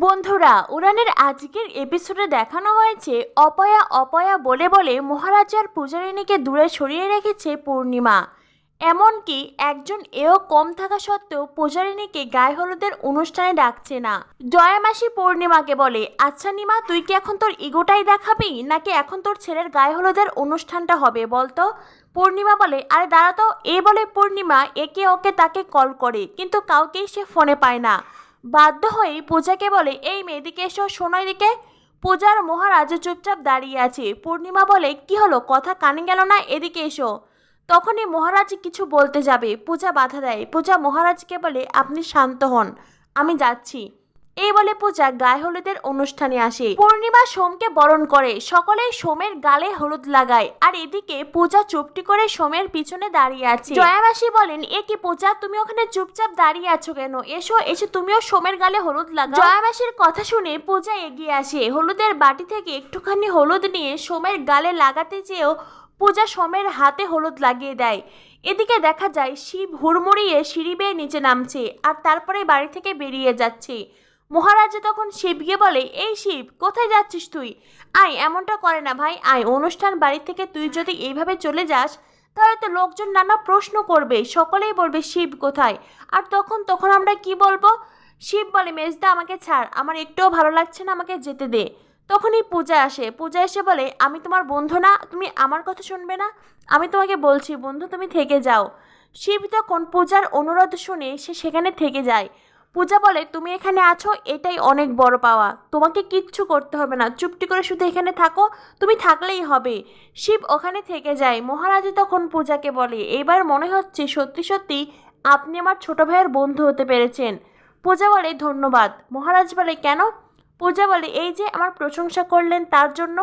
বন্ধুরা, উড়ানের আজকের এপিসোডে দেখানো হয়েছে অপয়া অপয়া বলে বলে মহারাজার পূজারিণীকে দূরে সরিয়ে রেখেছে পূর্ণিমা। এমনকি একজন এও কম থাকা সত্ত্বেও পূজারিণীকে গায়ে হলুদের অনুষ্ঠানে ডাকছে না। জয়া মাসি পূর্ণিমাকে বলে, আচ্ছা নিমা, তুই কি এখন তোর ইগোটাই দেখাবি, নাকি এখন তোর ছেলের গায়ে হলুদের অনুষ্ঠানটা হবে বলতো? পূর্ণিমা বলে, আরে দাঁড়া তো। এই বলে পূর্ণিমা একে ওকে তাকে কল করে, কিন্তু কাউকেই সে ফোনে পায় না। বাধ্য হয়েই পূজাকে বলে, এই মেয়েদিকে এসো, শোনো এদিকে। পূজার মহারাজ চুপচাপ দাঁড়িয়ে আছে। পূর্ণিমা বলে, কি হলো, কথা কানে গেল না, এদিকে এসো। তখনই মহারাজ কিছু বলতে যাবে, পূজা বাধা দেয়। পূজা মহারাজকে বলে, আপনি শান্ত হন, আমি যাচ্ছি। এই বলে পূজা গায়ে হলুদের অনুষ্ঠানে আসে। পূর্ণিমা সোমকে বরণ করে, সকলেই সোমের গালে হলুদ লাগায়। আর এদিকে পূজা চুপটি করে সোমের পিছনে দাঁড়িয়ে আছে। জয়াবাসী বলেন, এ কি পূজা, তুমি ওখানে চুপচাপ দাঁড়িয়ে আছো কেন? এসো, এসে তুমিও সোমের গালে হলুদ লাগাও। জয়াবাসীর কথা শুনে পূজা এগিয়ে আসে। হলুদের বাটি থেকে একটুখানি হলুদ নিয়ে সোমের গালে লাগাতে চেয়েও পূজা সোমের হাতে হলুদ লাগিয়ে দেয়। এদিকে দেখা যায় শিব হুড়মুড়িয়ে সিঁড়ি বেয়ে নিচে নামছে, আর তারপরে বাড়ি থেকে বেরিয়ে যাচ্ছে। মহারাজ তখন শিবকে বলে, এই শিব, কোথায় যাচ্ছিস তুই? আয়, এমনটা করে না ভাই, আয়। অনুষ্ঠান বাড়ি থেকে তুই যদি এইভাবে চলে যাস, তাহলে তো লোকজন নানা প্রশ্ন করবে, সকলেই বলবে শিব কোথায়। আর তখন তখন আমরা কি বলবো? শিব বলে, মেজদা আমাকে ছাড়, আমার একটুও ভালো লাগছে না, আমাকে যেতে দে। তখনই পূজা আসে। পূজা এসে বলে, আমি তোমার বন্ধু না, তুমি আমার কথা শুনবে না? আমি তোমাকে বলছি বন্ধু, তুমি থেকে যাও। শিব তখন পূজার অনুরোধ শুনে সে সেখানে থেকে যায়। পূজা বলে, তুমি এখানে আছো, এটাই অনেক বড় পাওয়া, তোমাকে কিচ্ছু করতে হবে না, চুপটি করে শুধু এখানে থাকো, তুমি থাকলেই হবে। শিব ওখানে থেকে যায়। মহারাজ তখন পূজাকে বলে, এবার মনে হচ্ছে সত্যি সত্যি আপনি আমার ছোট ভাইয়ের বন্ধু হতে পেরেছেন। পূজা বলে, ধন্যবাদ। মহারাজ বলে, কেন? পূজা বলে, এই যে আমার প্রশংসা করলেন তার জন্য।